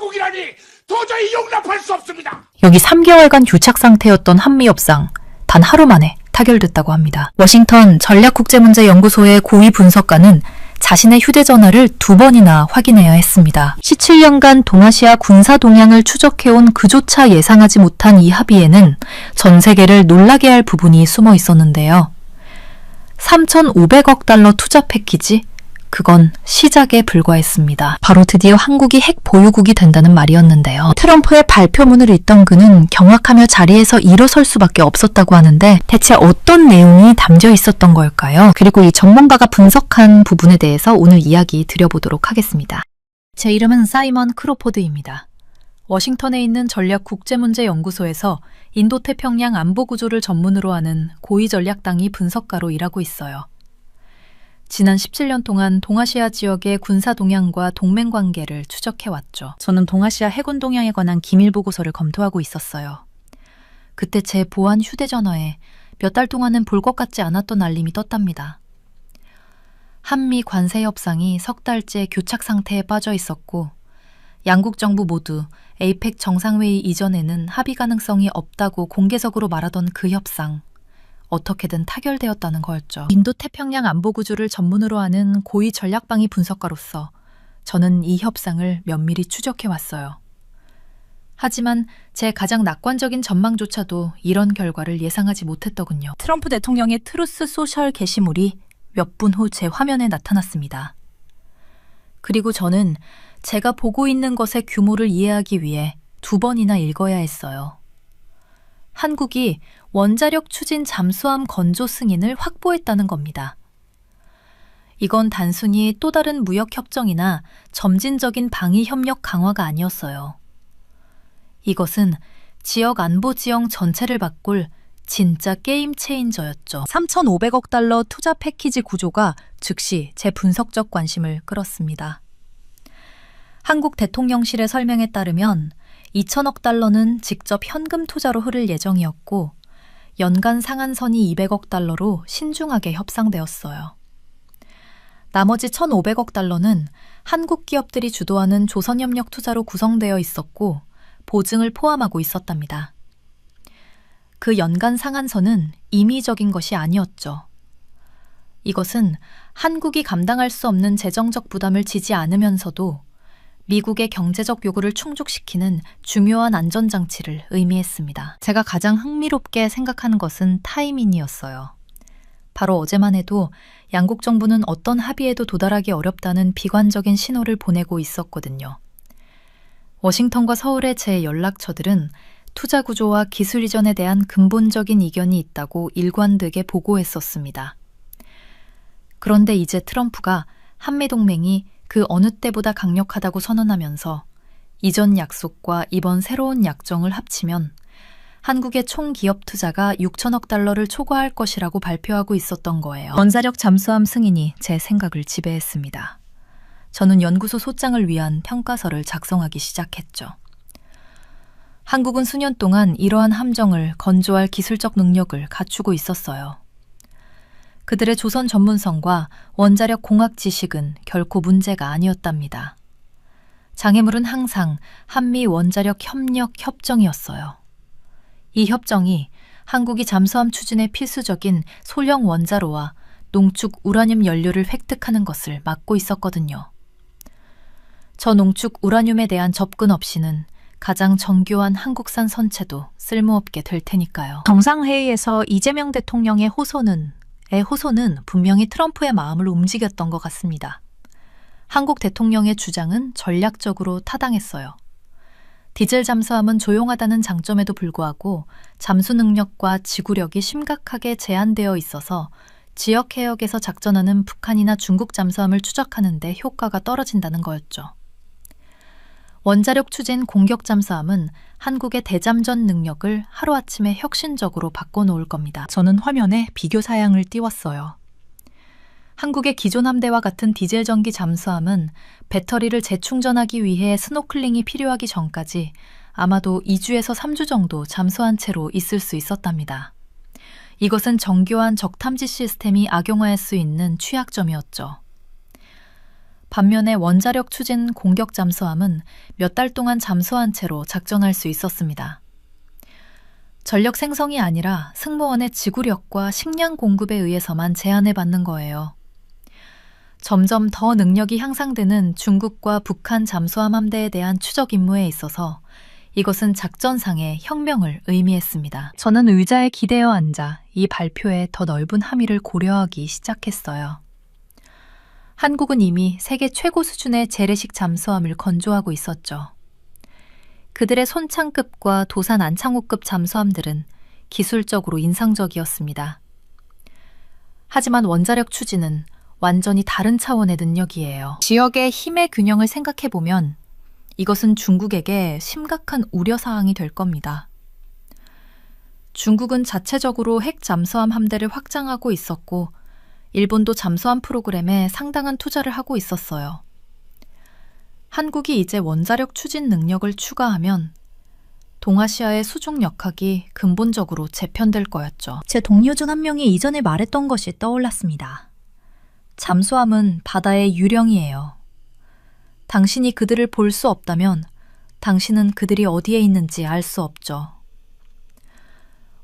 한국이라니 도저히 용납할 수 없습니다. 여기 3개월간 교착 상태였던 한미 협상, 단 하루 만에 타결됐다고 합니다. 워싱턴 전략국제문제연구소의 고위 분석가는 자신의 휴대전화를 2번이나 확인해야 했습니다. 17년간 동아시아 군사 동향을 추적해온 그조차 예상하지 못한 이 합의에는 전 세계를 놀라게 할 부분이 숨어 있었는데요. 3,500억 달러 투자 패키지? 그건 시작에 불과했습니다. 바로 드디어 한국이 핵 보유국이 된다는 말이었는데요. 트럼프의 발표문을 읽던 그는 경악하며 자리에서 일어설 수밖에 없었다고 하는데 대체 어떤 내용이 담겨 있었던 걸까요? 그리고 이 전문가가 분석한 부분에 대해서 오늘 이야기 드려보도록 하겠습니다. 제 이름은 사이먼 크로포드입니다. 워싱턴에 있는 전략국제문제연구소에서 인도태평양 안보구조를 전문으로 하는 고위전략당이 분석가로 일하고 있어요. 지난 17년 동안 동아시아 지역의 군사 동향과 동맹 관계를 추적해왔죠. 저는 동아시아 해군 동향에 관한 기밀 보고서를 검토하고 있었어요. 그때 제 보안 휴대전화에 몇 달 동안은 볼 것 같지 않았던 알림이 떴답니다. 한미 관세 협상이 석 달째 교착 상태에 빠져 있었고 양국 정부 모두 에이펙 정상회의 이전에는 합의 가능성이 없다고 공개적으로 말하던 그 협상. 어떻게든 타결되었다는 거였죠. 인도태평양 안보구조를 전문으로 하는 고위 전략방위 분석가로서 저는 이 협상을 면밀히 추적해왔어요. 하지만 제 가장 낙관적인 전망조차도 이런 결과를 예상하지 못했더군요. 트럼프 대통령의 트루스 소셜 게시물이 몇 분 후 제 화면에 나타났습니다. 그리고 저는 제가 보고 있는 것의 규모를 이해하기 위해 2번이나 읽어야 했어요. 한국이 원자력 추진 잠수함 건조 승인을 확보했다는 겁니다. 이건 단순히 또 다른 무역협정이나 점진적인 방위협력 강화가 아니었어요. 이것은 지역 안보 지형 전체를 바꿀 진짜 게임 체인저였죠. 3,500억 달러 투자 패키지 구조가 즉시 제 분석적 관심을 끌었습니다. 한국 대통령실의 설명에 따르면 2천억 달러는 직접 현금 투자로 흐를 예정이었고 연간 상한선이 200억 달러로 신중하게 협상되었어요. 나머지 1,500억 달러는 한국 기업들이 주도하는 조선협력 투자로 구성되어 있었고 보증을 포함하고 있었답니다. 그 연간 상한선은 임의적인 것이 아니었죠. 이것은 한국이 감당할 수 없는 재정적 부담을 지지 않으면서도 미국의 경제적 요구를 충족시키는 중요한 안전장치를 의미했습니다. 제가 가장 흥미롭게 생각하는 것은 타이밍이었어요. 바로 어제만 해도 양국 정부는 어떤 합의에도 도달하기 어렵다는 비관적인 신호를 보내고 있었거든요. 워싱턴과 서울의 제 연락처들은 투자 구조와 기술 이전에 대한 근본적인 이견이 있다고 일관되게 보고했었습니다. 그런데 이제 트럼프가 한미동맹이 그 어느 때보다 강력하다고 선언하면서 이전 약속과 이번 새로운 약정을 합치면 한국의 총 기업 투자가 6천억 달러를 초과할 것이라고 발표하고 있었던 거예요. 원자력 잠수함 승인이 제 생각을 지배했습니다. 저는 연구소 소장을 위한 평가서를 작성하기 시작했죠. 한국은 수년 동안 이러한 함정을 건조할 기술적 능력을 갖추고 있었어요. 그들의 조선 전문성과 원자력 공학 지식은 결코 문제가 아니었답니다. 장애물은 항상 한미 원자력 협력 협정이었어요. 이 협정이 한국이 잠수함 추진에 필수적인 소형 원자로와 농축 우라늄 연료를 획득하는 것을 막고 있었거든요. 저 농축 우라늄에 대한 접근 없이는 가장 정교한 한국산 선체도 쓸모없게 될 테니까요. 정상회의에서 이재명 대통령의 호소는 분명히 트럼프의 마음을 움직였던 것 같습니다. 한국 대통령의 주장은 전략적으로 타당했어요. 디젤 잠수함은 조용하다는 장점에도 불구하고 잠수 능력과 지구력이 심각하게 제한되어 있어서 지역 해역에서 작전하는 북한이나 중국 잠수함을 추적하는 데 효과가 떨어진다는 거였죠. 원자력 추진 공격 잠수함은 한국의 대잠전 능력을 하루아침에 혁신적으로 바꿔놓을 겁니다. 저는 화면에 비교 사양을 띄웠어요. 한국의 기존 함대와 같은 디젤 전기 잠수함은 배터리를 재충전하기 위해 스노클링이 필요하기 전까지 아마도 2주에서 3주 정도 잠수한 채로 있을 수 있었답니다. 이것은 정교한 적탐지 시스템이 악용할 수 있는 취약점이었죠. 반면에 원자력 추진 공격 잠수함은 몇 달 동안 잠수한 채로 작전할 수 있었습니다. 전력 생성이 아니라 승무원의 지구력과 식량 공급에 의해서만 제한을 받는 거예요. 점점 더 능력이 향상되는 중국과 북한 잠수함 함대에 대한 추적 임무에 있어서 이것은 작전상의 혁명을 의미했습니다. 저는 의자에 기대어 앉아 이 발표의 더 넓은 함의를 고려하기 시작했어요. 한국은 이미 세계 최고 수준의 재래식 잠수함을 건조하고 있었죠. 그들의 손창급과 도산 안창호급 잠수함들은 기술적으로 인상적이었습니다. 하지만 원자력 추진은 완전히 다른 차원의 능력이에요. 지역의 힘의 균형을 생각해보면 이것은 중국에게 심각한 우려사항이 될 겁니다. 중국은 자체적으로 핵 잠수함 함대를 확장하고 있었고 일본도 잠수함 프로그램에 상당한 투자를 하고 있었어요. 한국이 이제 원자력 추진 능력을 추가하면 동아시아의 수중 역학이 근본적으로 재편될 거였죠. 제 동료 중 한 명이 이전에 말했던 것이 떠올랐습니다. 잠수함은 바다의 유령이에요. 당신이 그들을 볼 수 없다면 당신은 그들이 어디에 있는지 알 수 없죠.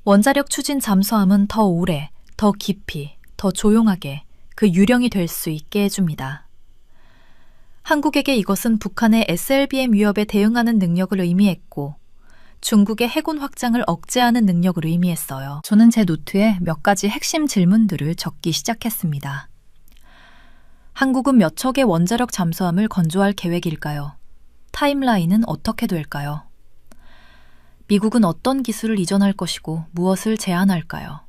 원자력 추진 잠수함은 더 오래, 더 깊이, 더 조용하게 그 유령이 될 수 있게 해줍니다. 한국에게 이것은 북한의 SLBM 위협에 대응하는 능력을 의미했고 중국의 해군 확장을 억제하는 능력을 의미했어요. 저는 제 노트에 몇 가지 핵심 질문들을 적기 시작했습니다. 한국은 몇 척의 원자력 잠수함을 건조할 계획일까요? 타임라인은 어떻게 될까요? 미국은 어떤 기술을 이전할 것이고 무엇을 제한할까요?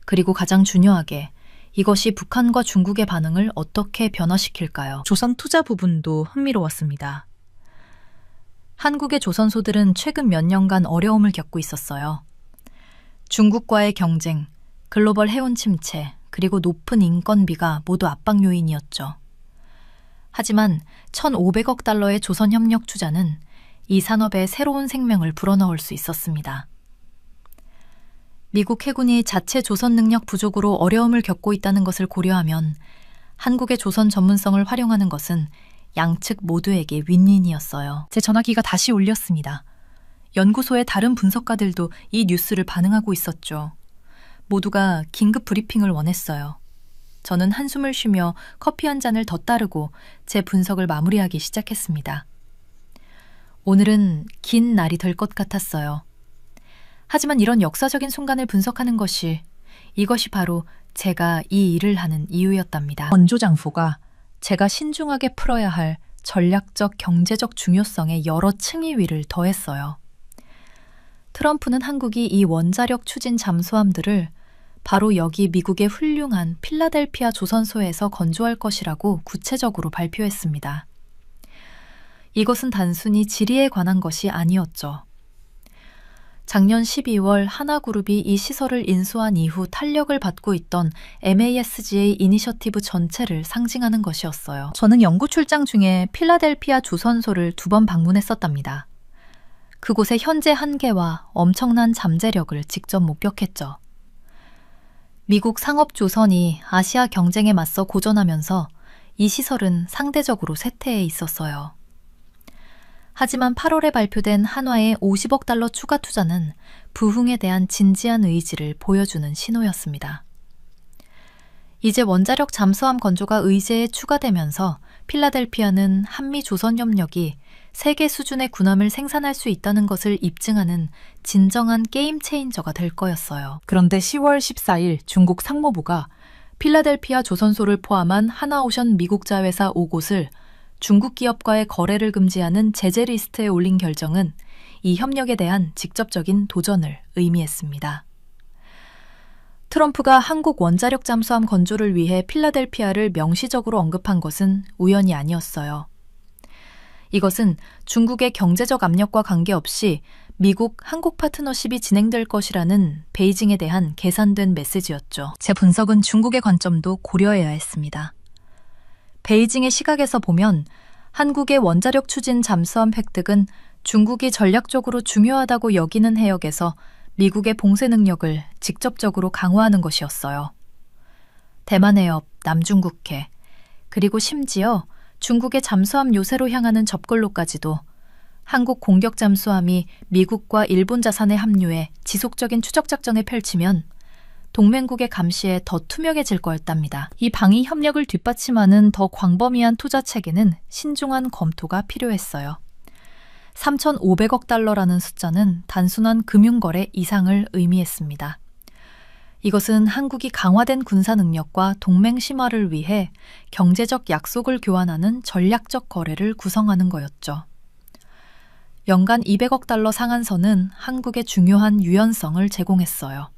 그리고 가장 중요하게 이것이 북한과 중국의 반응을 어떻게 변화시킬까요? 조선 투자 부분도 흥미로웠습니다. 한국의 조선소들은 최근 몇 년간 어려움을 겪고 있었어요. 중국과의 경쟁, 글로벌 해운 침체, 그리고 높은 인건비가 모두 압박 요인이었죠. 하지만 1,500억 달러의 조선협력 투자는 이 산업에 새로운 생명을 불어넣을 수 있었습니다. 미국 해군이 자체 조선 능력 부족으로 어려움을 겪고 있다는 것을 고려하면 한국의 조선 전문성을 활용하는 것은 양측 모두에게 윈윈이었어요. 제 전화기가 다시 울렸습니다. 연구소의 다른 분석가들도 이 뉴스를 반응하고 있었죠. 모두가 긴급 브리핑을 원했어요. 저는 한숨을 쉬며 커피 한 잔을 더 따르고 제 분석을 마무리하기 시작했습니다. 오늘은 긴 날이 될 것 같았어요. 하지만 이런 역사적인 순간을 분석하는 이것이 바로 제가 이 일을 하는 이유였답니다. 건조장소가 제가 신중하게 풀어야 할 전략적 경제적 중요성의 여러 층위 위를 더했어요. 트럼프는 한국이 이 원자력 추진 잠수함들을 바로 여기 미국의 훌륭한 필라델피아 조선소에서 건조할 것이라고 구체적으로 발표했습니다. 이것은 단순히 지리에 관한 것이 아니었죠. 작년 12월 하나그룹이 이 시설을 인수한 이후 탄력을 받고 있던 MASGA 이니셔티브 전체를 상징하는 것이었어요. 저는 연구 출장 중에 필라델피아 조선소를 2번 방문했었답니다. 그곳의 현재 한계와 엄청난 잠재력을 직접 목격했죠. 미국 상업조선이 아시아 경쟁에 맞서 고전하면서 이 시설은 상대적으로 쇠퇴해 있었어요. 하지만 8월에 발표된 한화의 50억 달러 추가 투자는 부흥에 대한 진지한 의지를 보여주는 신호였습니다. 이제 원자력 잠수함 건조가 의제에 추가되면서 필라델피아는 한미-조선 협력이 세계 수준의 군함을 생산할 수 있다는 것을 입증하는 진정한 게임 체인저가 될 거였어요. 그런데 10월 14일 중국 상무부가 필라델피아 조선소를 포함한 하나오션 미국 자회사 5곳을 중국 기업과의 거래를 금지하는 제재 리스트에 올린 결정은 이 협력에 대한 직접적인 도전을 의미했습니다. 트럼프가 한국 원자력 잠수함 건조를 위해 필라델피아를 명시적으로 언급한 것은 우연이 아니었어요. 이것은 중국의 경제적 압력과 관계없이 미국, 한국 파트너십이 진행될 것이라는 베이징에 대한 계산된 메시지였죠. 제 분석은 중국의 관점도 고려해야 했습니다. 베이징의 시각에서 보면 한국의 원자력 추진 잠수함 획득은 중국이 전략적으로 중요하다고 여기는 해역에서 미국의 봉쇄 능력을 직접적으로 강화하는 것이었어요. 대만 해협, 남중국해, 그리고 심지어 중국의 잠수함 요새로 향하는 접근로까지도 한국 공격 잠수함이 미국과 일본 자산에 합류해 지속적인 추적 작전을 펼치면 동맹국의 감시에 더 투명해질 거였답니다. 이 방위 협력을 뒷받침하는 더 광범위한 투자 체계는 신중한 검토가 필요했어요. 3,500억 달러라는 숫자는 단순한 금융거래 이상을 의미했습니다. 이것은 한국이 강화된 군사 능력과 동맹 심화를 위해 경제적 약속을 교환하는 전략적 거래를 구성하는 거였죠. 연간 200억 달러 상한선은 한국의 중요한 유연성을 제공했어요.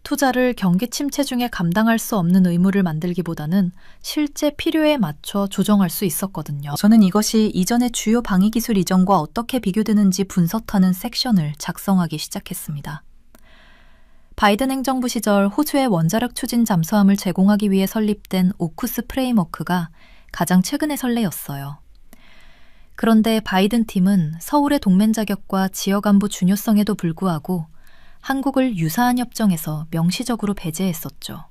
투자를 경기 침체 중에 감당할 수 없는 의무를 만들기보다는 실제 필요에 맞춰 조정할 수 있었거든요. 저는 이것이 이전의 주요 방위 기술 이전과 어떻게 비교되는지 분석하는 섹션을 작성하기 시작했습니다. 바이든 행정부 시절 호주의 원자력 추진 잠수함을 제공하기 위해 설립된 오쿠스 프레임워크가 가장 최근의 선례였어요. 그런데 바이든 팀은 서울의 동맹 자격과 지역 안보 중요성에도 불구하고 한국을 유사한 협정에서 명시적으로 배제했었죠.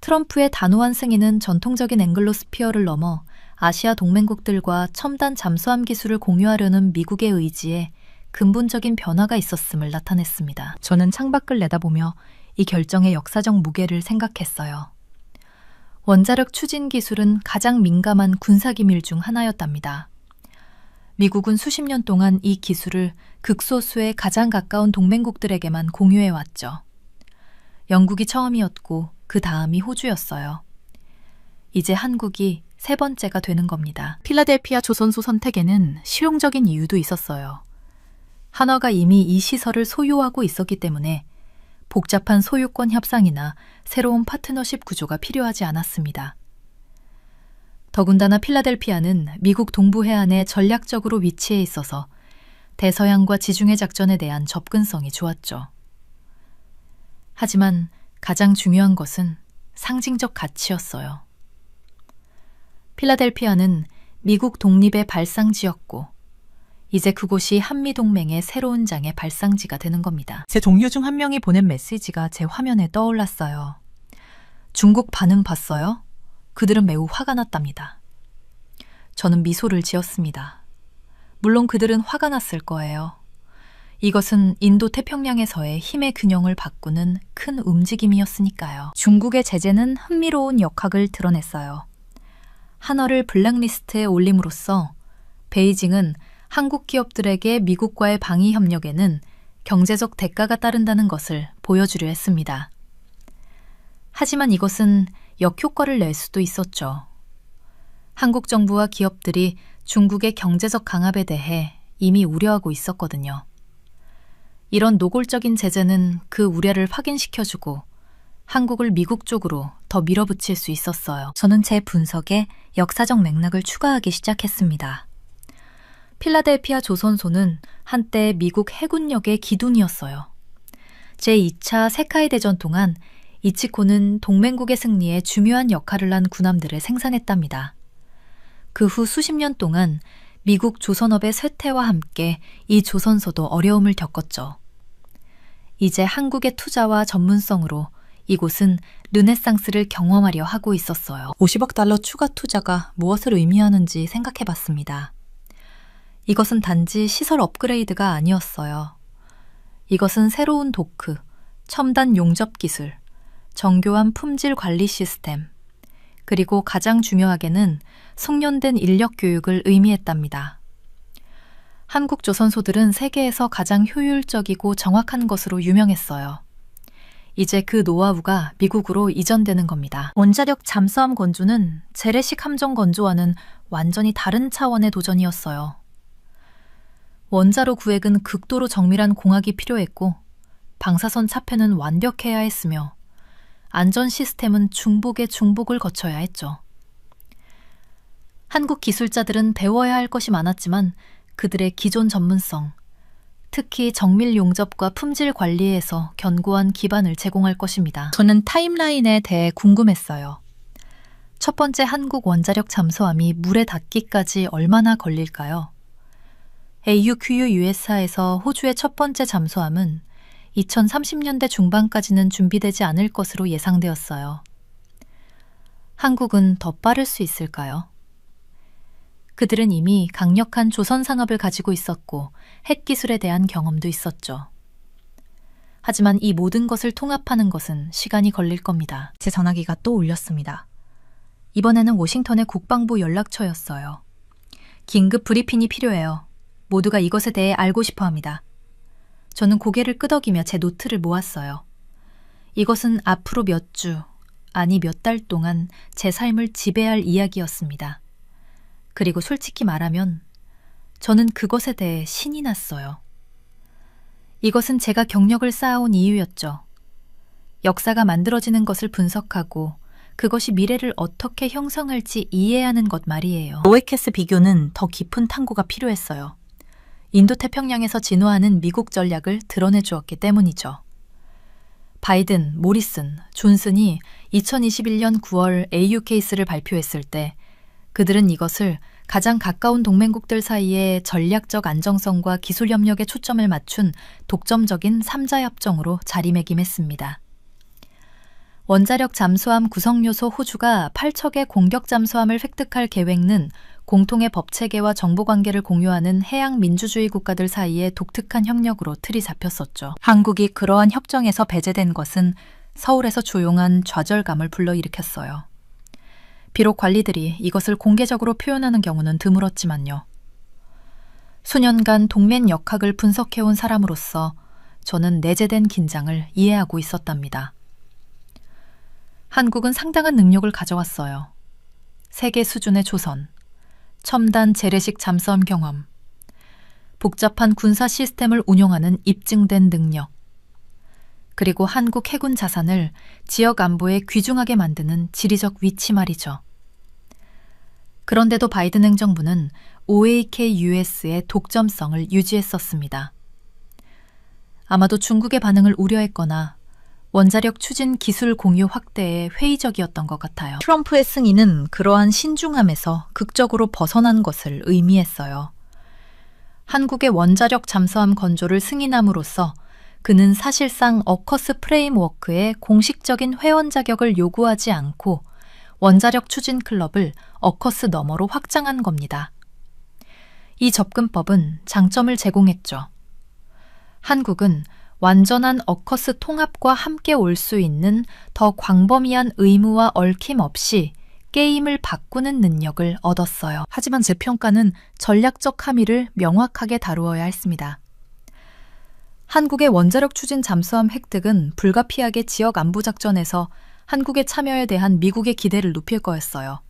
트럼프의 단호한 승인은 전통적인 앵글로스피어를 넘어 아시아 동맹국들과 첨단 잠수함 기술을 공유하려는 미국의 의지에 근본적인 변화가 있었음을 나타냈습니다. 저는 창밖을 내다보며 이 결정의 역사적 무게를 생각했어요. 원자력 추진 기술은 가장 민감한 군사기밀 중 하나였답니다. 미국은 수십 년 동안 이 기술을 극소수의 가장 가까운 동맹국들에게만 공유해왔죠. 영국이 처음이었고 그 다음이 호주였어요. 이제 한국이 세 번째가 되는 겁니다. 필라델피아 조선소 선택에는 실용적인 이유도 있었어요. 한화가 이미 이 시설을 소유하고 있었기 때문에 복잡한 소유권 협상이나 새로운 파트너십 구조가 필요하지 않았습니다. 더군다나 필라델피아는 미국 동부 해안에 전략적으로 위치해 있어서 대서양과 지중해 작전에 대한 접근성이 좋았죠. 하지만 가장 중요한 것은 상징적 가치였어요. 필라델피아는 미국 독립의 발상지였고 이제 그곳이 한미동맹의 새로운 장의 발상지가 되는 겁니다. 제 동료 중 한 명이 보낸 메시지가 제 화면에 떠올랐어요. 중국 반응 봤어요? 그들은 매우 화가 났답니다. 저는 미소를 지었습니다. 물론 그들은 화가 났을 거예요. 이것은 인도 태평양에서의 힘의 균형을 바꾸는 큰 움직임이었으니까요. 중국의 제재는 흥미로운 역학을 드러냈어요. 한화를 블랙리스트에 올림으로써 베이징은 한국 기업들에게 미국과의 방위 협력에는 경제적 대가가 따른다는 것을 보여주려 했습니다. 하지만 이것은 역효과를 낼 수도 있었죠. 한국 정부와 기업들이 중국의 경제적 강압에 대해 이미 우려하고 있었거든요. 이런 노골적인 제재는 그 우려를 확인시켜주고 한국을 미국 쪽으로 더 밀어붙일 수 있었어요. 저는 제 분석에 역사적 맥락을 추가하기 시작했습니다. 필라델피아 조선소는 한때 미국 해군력의 기둥이었어요. 제2차 세카이 대전 동안 이치코는 동맹국의 승리에 중요한 역할을 한 군함들을 생산했답니다. 그 후 수십 년 동안 미국 조선업의 쇠퇴와 함께 이 조선소도 어려움을 겪었죠. 이제 한국의 투자와 전문성으로 이곳은 르네상스를 경험하려 하고 있었어요. 50억 달러 추가 투자가 무엇을 의미하는지 생각해봤습니다. 이것은 단지 시설 업그레이드가 아니었어요. 이것은 새로운 도크, 첨단 용접 기술, 정교한 품질 관리 시스템, 그리고 가장 중요하게는 숙련된 인력 교육을 의미했답니다. 한국 조선소들은 세계에서 가장 효율적이고 정확한 것으로 유명했어요. 이제 그 노하우가 미국으로 이전되는 겁니다. 원자력 잠수함 건조는 재래식 함정 건조와는 완전히 다른 차원의 도전이었어요. 원자로 구획은 극도로 정밀한 공학이 필요했고 방사선 차폐는 완벽해야 했으며 안전 시스템은 중복의 중복을 거쳐야 했죠. 한국 기술자들은 배워야 할 것이 많았지만 그들의 기존 전문성, 특히 정밀 용접과 품질 관리에서 견고한 기반을 제공할 것입니다. 저는 타임라인에 대해 궁금했어요. 첫 번째 한국 원자력 잠수함이 물에 닿기까지 얼마나 걸릴까요? AUKU USA에서 호주의 첫 번째 잠수함은 2030년대 중반까지는 준비되지 않을 것으로 예상되었어요. 한국은 더 빠를 수 있을까요? 그들은 이미 강력한 조선 산업을 가지고 있었고 핵기술에 대한 경험도 있었죠. 하지만 이 모든 것을 통합하는 것은 시간이 걸릴 겁니다. 제 전화기가 또 울렸습니다. 이번에는 워싱턴의 국방부 연락처였어요. 긴급 브리핑이 필요해요. 모두가 이것에 대해 알고 싶어 합니다. 저는 고개를 끄덕이며 제 노트를 모았어요. 이것은 앞으로 몇 주, 아니 몇 달 동안 제 삶을 지배할 이야기였습니다. 그리고 솔직히 말하면 저는 그것에 대해 신이 났어요. 이것은 제가 경력을 쌓아온 이유였죠. 역사가 만들어지는 것을 분석하고 그것이 미래를 어떻게 형성할지 이해하는 것 말이에요. 오에케스 비교는 더 깊은 탐구가 필요했어요. 인도태평양에서 진화하는 미국 전략을 드러내 주었기 때문이죠. 바이든, 모리슨, 존슨이 2021년 9월 AUKS를 발표했을 때 그들은 이것을 가장 가까운 동맹국들 사이의 전략적 안정성과 기술 협력에 초점을 맞춘 독점적인 3자 협정으로 자리매김했습니다. 원자력 잠수함 구성 요소 호주가 8척의 공격 잠수함을 획득할 계획은 공통의 법체계와 정보관계를 공유하는 해양 민주주의 국가들 사이의 독특한 협력으로 틀이 잡혔었죠. 한국이 그러한 협정에서 배제된 것은 서울에서 조용한 좌절감을 불러일으켰어요. 비록 관리들이 이것을 공개적으로 표현하는 경우는 드물었지만요. 수년간 동맹 역학을 분석해온 사람으로서 저는 내재된 긴장을 이해하고 있었답니다. 한국은 상당한 능력을 가져왔어요. 세계 수준의 조선, 첨단 재래식 잠수함 경험, 복잡한 군사 시스템을 운용하는 입증된 능력, 그리고 한국 해군 자산을 지역 안보에 귀중하게 만드는 지리적 위치 말이죠. 그런데도 바이든 행정부는 OAKUS의 독점성을 유지했었습니다. 아마도 중국의 반응을 우려했거나 원자력 추진 기술 공유 확대에 회의적이었던 것 같아요. 트럼프의 승인은 그러한 신중함에서 극적으로 벗어난 것을 의미했어요. 한국의 원자력 잠수함 건조를 승인함으로써 그는 사실상 어커스 프레임워크의 공식적인 회원 자격을 요구하지 않고 원자력 추진 클럽을 어커스 너머로 확장한 겁니다. 이 접근법은 장점을 제공했죠. 한국은 완전한 어커스 통합과 함께 올 수 있는 더 광범위한 의무와 얽힘 없이 게임을 바꾸는 능력을 얻었어요. 하지만 제 평가는 전략적 함의를 명확하게 다루어야 했습니다. 한국의 원자력 추진 잠수함 획득은 불가피하게 지역 안보 작전에서 한국의 참여에 대한 미국의 기대를 높일 거였어요.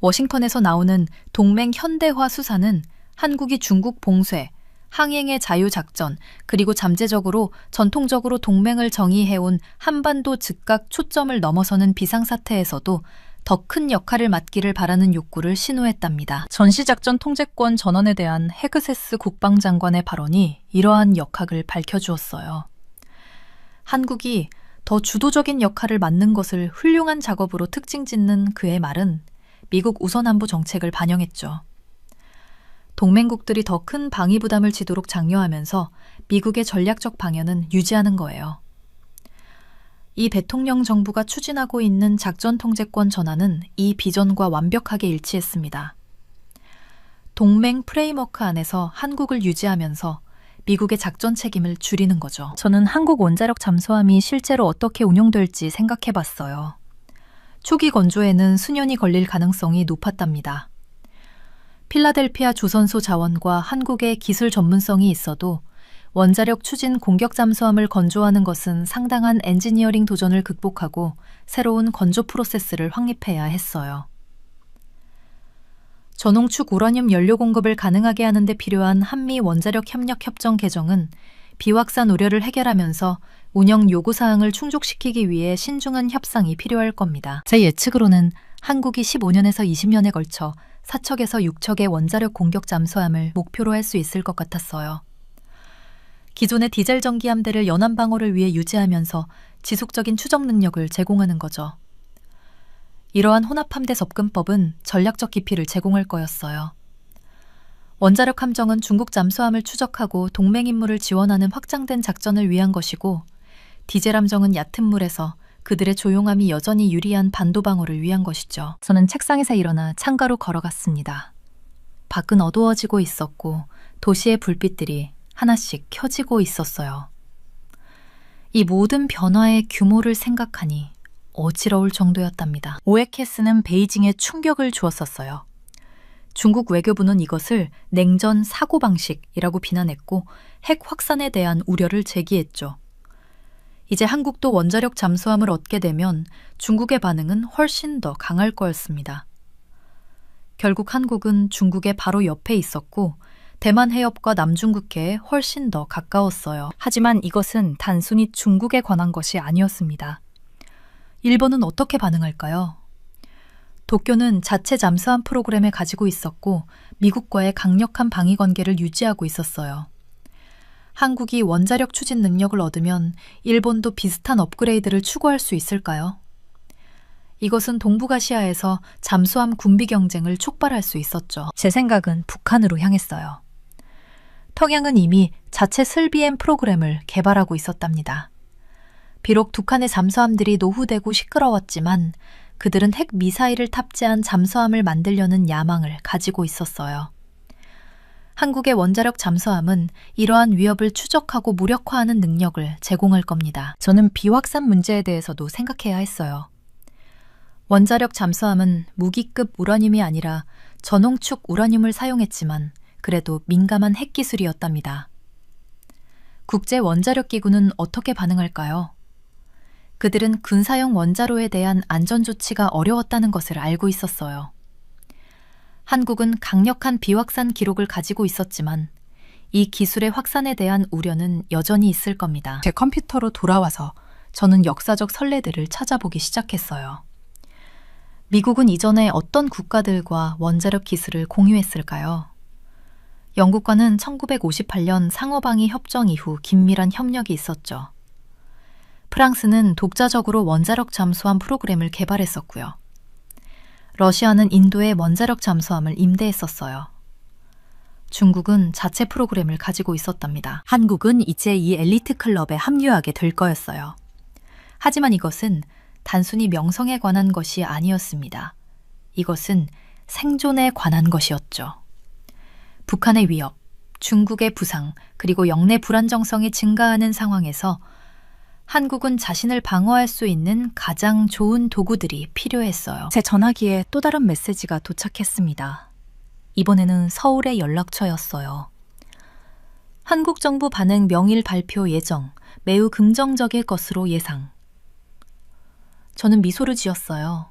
워싱턴에서 나오는 동맹 현대화 수사는 한국이 중국 봉쇄, 항행의 자유작전, 그리고 잠재적으로 전통적으로 동맹을 정의해온 한반도 즉각 초점을 넘어서는 비상사태에서도 더 큰 역할을 맡기를 바라는 욕구를 신호했답니다. 전시작전 통제권 전환에 대한 헤그세스 국방장관의 발언이 이러한 역학을 밝혀주었어요. 한국이 더 주도적인 역할을 맡는 것을 훌륭한 작업으로 특징 짓는 그의 말은 미국 우선안보 정책을 반영했죠. 동맹국들이 더 큰 방위 부담을 지도록 장려하면서 미국의 전략적 방향은 유지하는 거예요. 이 대통령 정부가 추진하고 있는 작전 통제권 전환은 이 비전과 완벽하게 일치했습니다. 동맹 프레임워크 안에서 한국을 유지하면서 미국의 작전 책임을 줄이는 거죠. 저는 한국 원자력 잠수함이 실제로 어떻게 운용될지 생각해봤어요. 초기 건조에는 수년이 걸릴 가능성이 높았답니다. 필라델피아 조선소 자원과 한국의 기술 전문성이 있어도 원자력 추진 공격 잠수함을 건조하는 것은 상당한 엔지니어링 도전을 극복하고 새로운 건조 프로세스를 확립해야 했어요. 전홍축 우라늄 연료 공급을 가능하게 하는 데 필요한 한미 원자력 협력 협정 개정은 비확산 우려를 해결하면서 운영 요구사항을 충족시키기 위해 신중한 협상이 필요할 겁니다. 제 예측으로는 한국이 15년에서 20년에 걸쳐 4척에서 6척의 원자력 공격 잠수함을 목표로 할 수 있을 것 같았어요. 기존의 디젤 전기 함대를 연안 방어를 위해 유지하면서 지속적인 추적 능력을 제공하는 거죠. 이러한 혼합함대 접근법은 전략적 깊이를 제공할 거였어요. 원자력 함정은 중국 잠수함을 추적하고 동맹 임무를 지원하는 확장된 작전을 위한 것이고, 디젤 함정은 얕은 물에서 그들의 조용함이 여전히 유리한 반도 방어를 위한 것이죠. 저는 책상에서 일어나 창가로 걸어갔습니다. 밖은 어두워지고 있었고 도시의 불빛들이 하나씩 켜지고 있었어요. 이 모든 변화의 규모를 생각하니 어지러울 정도였답니다. 오에케스는 베이징에 충격을 주었었어요. 중국 외교부는 이것을 냉전 사고방식이라고 비난했고 핵 확산에 대한 우려를 제기했죠. 이제 한국도 원자력 잠수함을 얻게 되면 중국의 반응은 훨씬 더 강할 거였습니다. 결국 한국은 중국의 바로 옆에 있었고 대만 해협과 남중국해에 훨씬 더 가까웠어요. 하지만 이것은 단순히 중국에 관한 것이 아니었습니다. 일본은 어떻게 반응할까요? 도쿄는 자체 잠수함 프로그램을 가지고 있었고 미국과의 강력한 방위 관계를 유지하고 있었어요. 한국이 원자력 추진 능력을 얻으면 일본도 비슷한 업그레이드를 추구할 수 있을까요? 이것은 동북아시아에서 잠수함 군비 경쟁을 촉발할 수 있었죠. 제 생각은 북한으로 향했어요. 평양은 이미 자체 슬비엠 프로그램을 개발하고 있었답니다. 비록 북한의 잠수함들이 노후되고 시끄러웠지만 그들은 핵 미사일을 탑재한 잠수함을 만들려는 야망을 가지고 있었어요. 한국의 원자력 잠수함은 이러한 위협을 추적하고 무력화하는 능력을 제공할 겁니다. 저는 비확산 문제에 대해서도 생각해야 했어요. 원자력 잠수함은 무기급 우라늄이 아니라 전홍축 우라늄을 사용했지만 그래도 민감한 핵기술이었답니다. 국제원자력기구는 어떻게 반응할까요? 그들은 군사용 원자로에 대한 안전조치가 어려웠다는 것을 알고 있었어요. 한국은 강력한 비확산 기록을 가지고 있었지만 이 기술의 확산에 대한 우려는 여전히 있을 겁니다. 제 컴퓨터로 돌아와서 저는 역사적 선례들을 찾아보기 시작했어요. 미국은 이전에 어떤 국가들과 원자력 기술을 공유했을까요? 영국과는 1958년 상호방위 협정 이후 긴밀한 협력이 있었죠. 프랑스는 독자적으로 원자력 잠수함 프로그램을 개발했었고요. 러시아는 인도에 원자력 잠수함을 임대했었어요. 중국은 자체 프로그램을 가지고 있었답니다. 한국은 이제 이 엘리트 클럽에 합류하게 될 거였어요. 하지만 이것은 단순히 명성에 관한 것이 아니었습니다. 이것은 생존에 관한 것이었죠. 북한의 위협, 중국의 부상, 그리고 영내 불안정성이 증가하는 상황에서 한국은 자신을 방어할 수 있는 가장 좋은 도구들이 필요했어요. 제 전화기에 또 다른 메시지가 도착했습니다. 이번에는 서울의 연락처였어요. 한국 정부 반응 명일 발표 예정, 매우 긍정적일 것으로 예상. 저는 미소를 지었어요.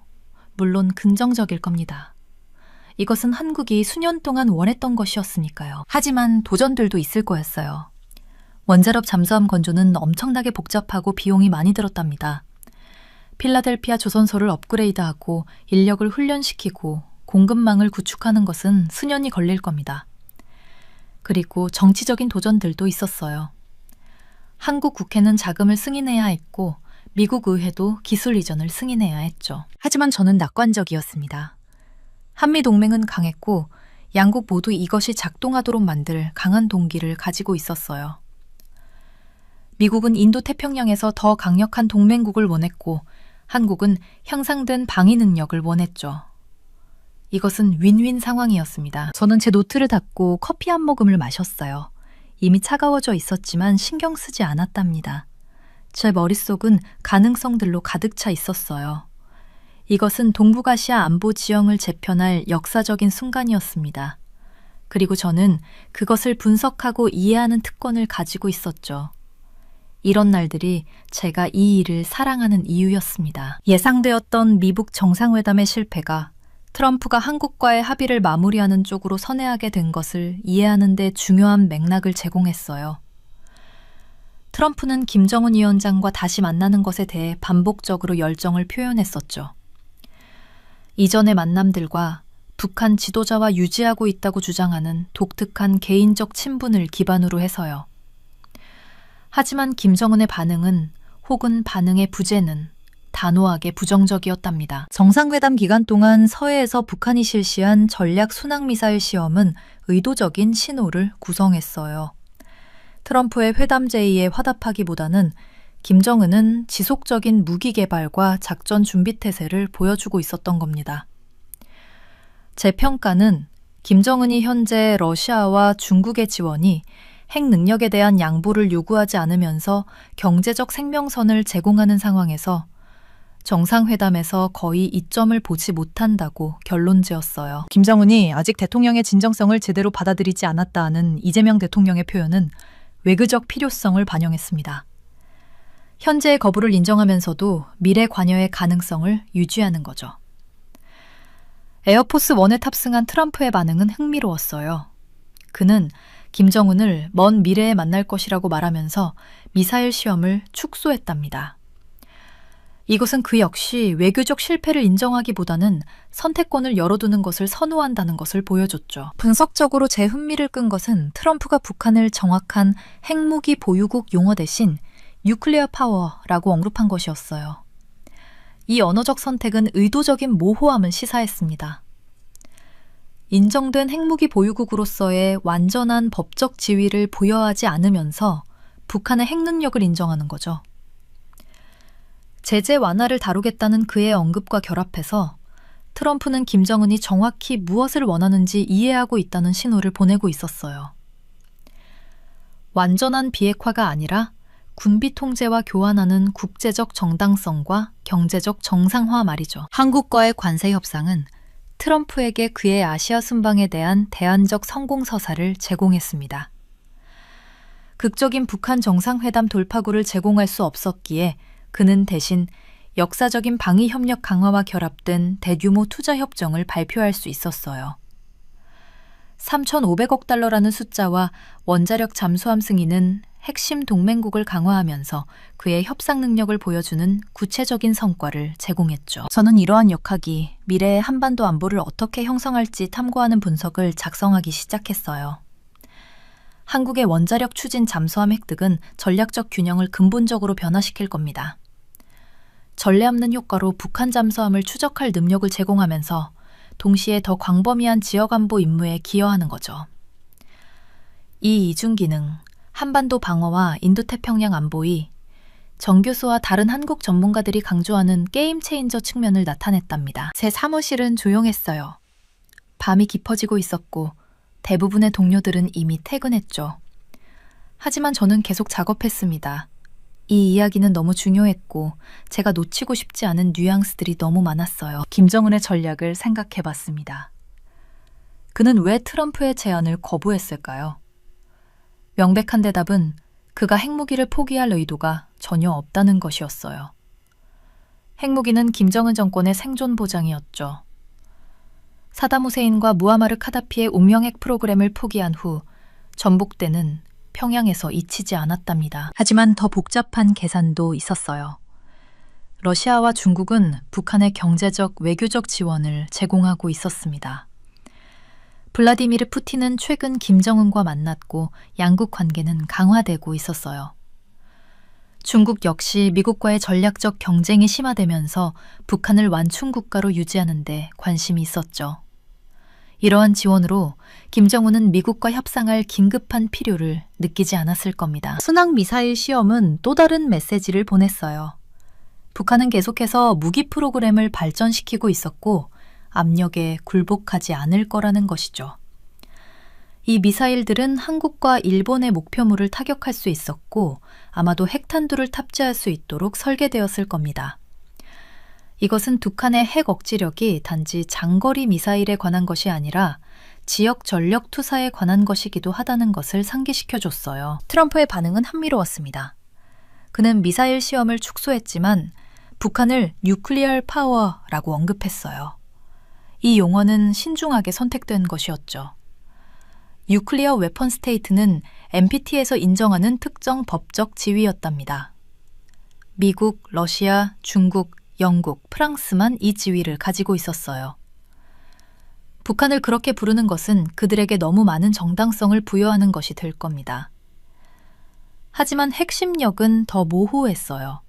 물론 긍정적일 겁니다. 이것은 한국이 수년 동안 원했던 것이었으니까요. 하지만 도전들도 있을 거였어요. 원자력 잠수함 건조는 엄청나게 복잡하고 비용이 많이 들었답니다. 필라델피아 조선소를 업그레이드하고 인력을 훈련시키고 공급망을 구축하는 것은 수년이 걸릴 겁니다. 그리고 정치적인 도전들도 있었어요. 한국 국회는 자금을 승인해야 했고 미국 의회도 기술 이전을 승인해야 했죠. 하지만 저는 낙관적이었습니다. 한미동맹은 강했고 양국 모두 이것이 작동하도록 만들 강한 동기를 가지고 있었어요. 미국은 인도태평양에서 더 강력한 동맹국을 원했고 한국은 향상된 방위 능력을 원했죠. 이것은 윈윈 상황이었습니다. 저는 제 노트를 닫고 커피 한 모금을 마셨어요. 이미 차가워져 있었지만 신경 쓰지 않았답니다. 제 머릿속은 가능성들로 가득 차 있었어요. 이것은 동북아시아 안보 지형을 재편할 역사적인 순간이었습니다. 그리고 저는 그것을 분석하고 이해하는 특권을 가지고 있었죠. 이런 날들이 제가 이 일을 사랑하는 이유였습니다. 예상되었던 미북 정상회담의 실패가 트럼프가 한국과의 합의를 마무리하는 쪽으로 선회하게 된 것을 이해하는 데 중요한 맥락을 제공했어요. 트럼프는 김정은 위원장과 다시 만나는 것에 대해 반복적으로 열정을 표현했었죠. 이전의 만남들과 북한 지도자와 유지하고 있다고 주장하는 독특한 개인적 친분을 기반으로 해서요. 하지만 김정은의 반응은 혹은 반응의 부재는 단호하게 부정적이었답니다. 정상회담 기간 동안 서해에서 북한이 실시한 전략 순항미사일 시험은 의도적인 신호를 구성했어요. 트럼프의 회담 제의에 화답하기보다는 김정은은 지속적인 무기 개발과 작전 준비 태세를 보여주고 있었던 겁니다. 제 평가는 김정은이 현재 러시아와 중국의 지원이 핵 능력에 대한 양보를 요구하지 않으면서 경제적 생명선을 제공하는 상황에서 정상회담에서 거의 이점을 보지 못한다고 결론 지었어요. 김정은이 아직 대통령의 진정성을 제대로 받아들이지 않았다는 이재명 대통령의 표현은 외교적 필요성을 반영했습니다. 현재의 거부를 인정하면서도 미래 관여의 가능성을 유지하는 거죠. 에어포스 1에 탑승한 트럼프의 반응은 흥미로웠어요. 그는 김정은을 먼 미래에 만날 것이라고 말하면서 미사일 시험을 축소했답니다. 이것은 그 역시 외교적 실패를 인정하기보다는 선택권을 열어두는 것을 선호한다는 것을 보여줬죠. 분석적으로 제 흥미를 끈 것은 트럼프가 북한을 정확한 핵무기 보유국 용어 대신 뉴클리어 파워라고 언급한 것이었어요. 이 언어적 선택은 의도적인 모호함을 시사했습니다. 인정된 핵무기 보유국으로서의 완전한 법적 지위를 부여하지 않으면서 북한의 핵 능력을 인정하는 거죠. 제재 완화를 다루겠다는 그의 언급과 결합해서 트럼프는 김정은이 정확히 무엇을 원하는지 이해하고 있다는 신호를 보내고 있었어요. 완전한 비핵화가 아니라 군비 통제와 교환하는 국제적 정당성과 경제적 정상화 말이죠. 한국과의 관세 협상은 트럼프에게 그의 아시아 순방에 대한 대안적 성공 서사를 제공했습니다. 극적인 북한 정상회담 돌파구를 제공할 수 없었기에 그는 대신 역사적인 방위 협력 강화와 결합된 대규모 투자 협정을 발표할 수 있었어요. 3,500억 달러라는 숫자와 원자력 잠수함 승인은 핵심 동맹국을 강화하면서 그의 협상 능력을 보여주는 구체적인 성과를 제공했죠. 저는 이러한 역학이 미래의 한반도 안보를 어떻게 형성할지 탐구하는 분석을 작성하기 시작했어요. 한국의 원자력 추진 잠수함 획득은 전략적 균형을 근본적으로 변화시킬 겁니다. 전례 없는 효과로 북한 잠수함을 추적할 능력을 제공하면서 동시에 더 광범위한 지역 안보 임무에 기여하는 거죠. 이 이중 기능, 한반도 방어와 인도태평양 안보이 정 교수와 다른 한국 전문가들이 강조하는 게임 체인저 측면을 나타냈답니다. 제 사무실은 조용했어요. 밤이 깊어지고 있었고 대부분의 동료들은 이미 퇴근했죠. 하지만 저는 계속 작업했습니다. 이 이야기는 너무 중요했고 제가 놓치고 싶지 않은 뉘앙스들이 너무 많았어요. 김정은의 전략을 생각해봤습니다. 그는 왜 트럼프의 제안을 거부했을까요? 명백한 대답은 그가 핵무기를 포기할 의도가 전혀 없다는 것이었어요. 핵무기는 김정은 정권의 생존 보장이었죠. 사담 후세인과 무아마르 카다피의 운명핵 프로그램을 포기한 후 전복대는 평양에서 잊히지 않았답니다. 하지만 더 복잡한 계산도 있었어요. 러시아와 중국은 북한의 경제적, 외교적 지원을 제공하고 있었습니다. 블라디미르 푸틴은 최근 김정은과 만났고 양국 관계는 강화되고 있었어요. 중국 역시 미국과의 전략적 경쟁이 심화되면서 북한을 완충 국가로 유지하는 데 관심이 있었죠. 이러한 지원으로 김정은은 미국과 협상할 긴급한 필요를 느끼지 않았을 겁니다. 순항 미사일 시험은 또 다른 메시지를 보냈어요. 북한은 계속해서 무기 프로그램을 발전시키고 있었고 압력에 굴복하지 않을 거라는 것이죠. 이 미사일들은 한국과 일본의 목표물을 타격할 수 있었고 아마도 핵탄두를 탑재할 수 있도록 설계되었을 겁니다. 이것은 북한의 핵 억지력이 단지 장거리 미사일에 관한 것이 아니라 지역 전력 투사에 관한 것이기도 하다는 것을 상기시켜줬어요. 트럼프의 반응은 흥미로웠습니다. 그는 미사일 시험을 축소했지만 북한을 뉴클리어 파워라고 언급했어요. 이 용어는 신중하게 선택된 것이었죠. 뉴클리어 웨펀 스테이트는 NPT에서 인정하는 특정 법적 지위였답니다. 미국, 러시아, 중국, 영국, 프랑스만 이 지위를 가지고 있었어요. 북한을 그렇게 부르는 것은 그들에게 너무 많은 정당성을 부여하는 것이 될 겁니다. 하지만 핵심력은 더 모호했어요.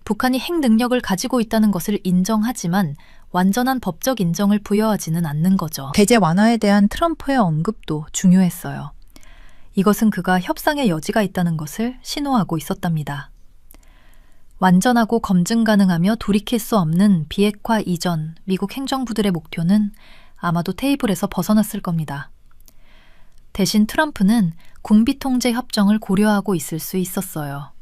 북한이 핵 능력을 가지고 있다는 것을 인정하지만 완전한 법적 인정을 부여하지는 않는 거죠. 제재 완화에 대한 트럼프의 언급도 중요했어요. 이것은 그가 협상의 여지가 있다는 것을 신호하고 있었답니다. 완전하고 검증 가능하며 돌이킬 수 없는 비핵화 이전 미국 행정부들의 목표는 아마도 테이블에서 벗어났을 겁니다. 대신 트럼프는 군비 통제 협정을 고려하고 있을 수 있었어요.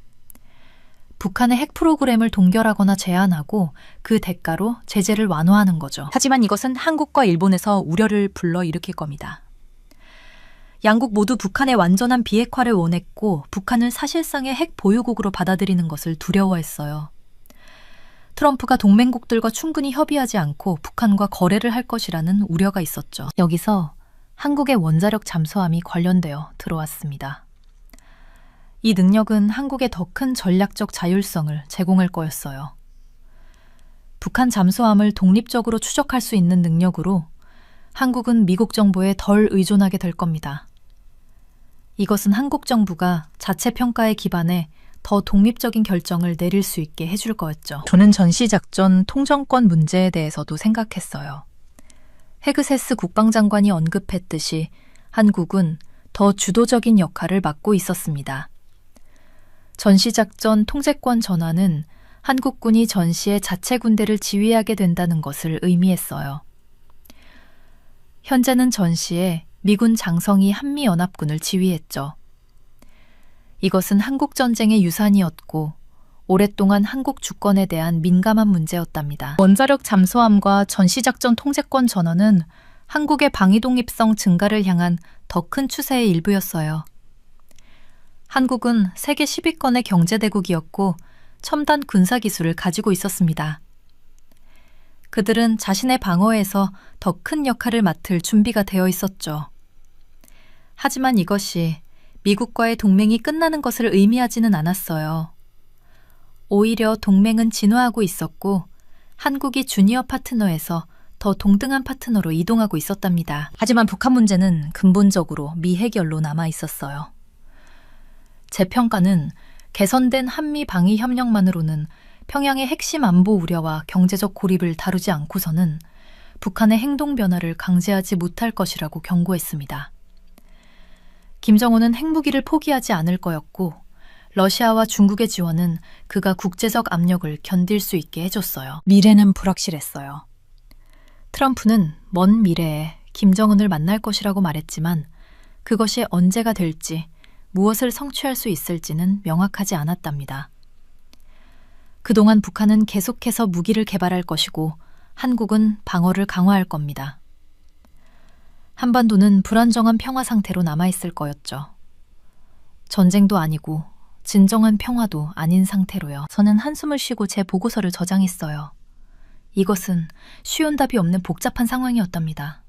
북한의 핵 프로그램을 동결하거나 제한하고 그 대가로 제재를 완화하는 거죠. 하지만 이것은 한국과 일본에서 우려를 불러일으킬 겁니다. 양국 모두 북한의 완전한 비핵화를 원했고 북한을 사실상의 핵 보유국으로 받아들이는 것을 두려워했어요. 트럼프가 동맹국들과 충분히 협의하지 않고 북한과 거래를 할 것이라는 우려가 있었죠. 여기서 한국의 원자력 잠수함이 관련되어 들어왔습니다. 이 능력은 한국에 더 큰 전략적 자율성을 제공할 거였어요. 북한 잠수함을 독립적으로 추적할 수 있는 능력으로 한국은 미국 정부에 덜 의존하게 될 겁니다. 이것은 한국 정부가 자체 평가에 기반해 더 독립적인 결정을 내릴 수 있게 해줄 거였죠. 저는 전시작전 통정권 문제에 대해서도 생각했어요. 헤그세스 국방장관이 언급했듯이 한국은 더 주도적인 역할을 맡고 있었습니다. 전시작전 통제권 전환은 한국군이 전시의 자체 군대를 지휘하게 된다는 것을 의미했어요. 현재는 전시에 미군 장성이 한미연합군을 지휘했죠. 이것은 한국전쟁의 유산이었고 오랫동안 한국 주권에 대한 민감한 문제였답니다. 원자력 잠수함과 전시작전 통제권 전환은 한국의 방위 독립성 증가를 향한 더 큰 추세의 일부였어요. 한국은 세계 10위권의 경제대국이었고 첨단 군사기술을 가지고 있었습니다. 그들은 자신의 방어에서 더 큰 역할을 맡을 준비가 되어 있었죠. 하지만 이것이 미국과의 동맹이 끝나는 것을 의미하지는 않았어요. 오히려 동맹은 진화하고 있었고 한국이 주니어 파트너에서 더 동등한 파트너로 이동하고 있었답니다. 하지만 북한 문제는 근본적으로 미해결로 남아 있었어요. 제 평가는 개선된 한미 방위 협력만으로는 평양의 핵심 안보 우려와 경제적 고립을 다루지 않고서는 북한의 행동 변화를 강제하지 못할 것이라고 경고했습니다. 김정은은 핵무기를 포기하지 않을 거였고 러시아와 중국의 지원은 그가 국제적 압력을 견딜 수 있게 해줬어요. 미래는 불확실했어요. 트럼프는 먼 미래에 김정은을 만날 것이라고 말했지만 그것이 언제가 될지 무엇을 성취할 수 있을지는 명확하지 않았답니다. 그동안 북한은 계속해서 무기를 개발할 것이고 한국은 방어를 강화할 겁니다. 한반도는 불안정한 평화 상태로 남아있을 거였죠. 전쟁도 아니고 진정한 평화도 아닌 상태로요. 저는 한숨을 쉬고 제 보고서를 저장했어요. 이것은 쉬운 답이 없는 복잡한 상황이었답니다.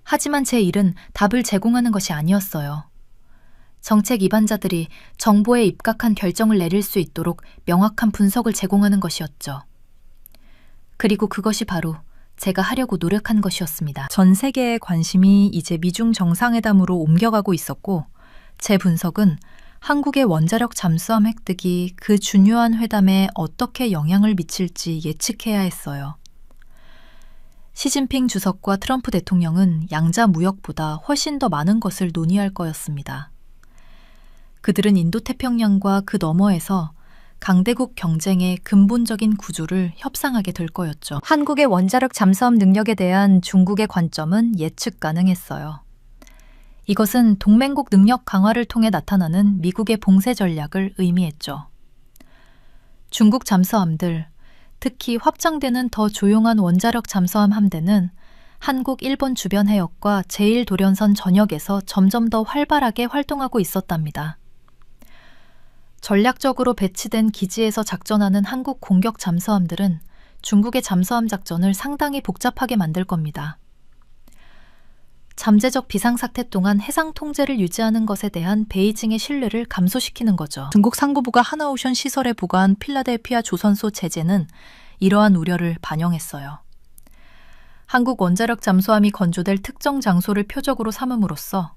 하지만 제 일은 답을 제공하는 것이 아니었어요. 정책 입안자들이 정보에 입각한 결정을 내릴 수 있도록 명확한 분석을 제공하는 것이었죠. 그리고 그것이 바로 제가 하려고 노력한 것이었습니다. 전 세계의 관심이 이제 미중 정상회담으로 옮겨가고 있었고 제 분석은 한국의 원자력 잠수함 획득이 그 중요한 회담에 어떻게 영향을 미칠지 예측해야 했어요. 시진핑 주석과 트럼프 대통령은 양자 무역보다 훨씬 더 많은 것을 논의할 거였습니다. 그들은 인도태평양과 그 너머에서 강대국 경쟁의 근본적인 구조를 협상하게 될 거였죠. 한국의 원자력 잠수함 능력에 대한 중국의 관점은 예측 가능했어요. 이것은 동맹국 능력 강화를 통해 나타나는 미국의 봉쇄 전략을 의미했죠. 중국 잠수함들, 특히 확장되는 더 조용한 원자력 잠수함 함대는 한국, 일본 주변 해역과 제1도련선 전역에서 점점 더 활발하게 활동하고 있었답니다. 전략적으로 배치된 기지에서 작전하는 한국 공격 잠수함들은 중국의 잠수함 작전을 상당히 복잡하게 만들 겁니다. 잠재적 비상사태 동안 해상 통제를 유지하는 것에 대한 베이징의 신뢰를 감소시키는 거죠. 중국 상부부가 하나오션 시설에 보관한 필라델피아 조선소 제재는 이러한 우려를 반영했어요. 한국 원자력 잠수함이 건조될 특정 장소를 표적으로 삼음으로써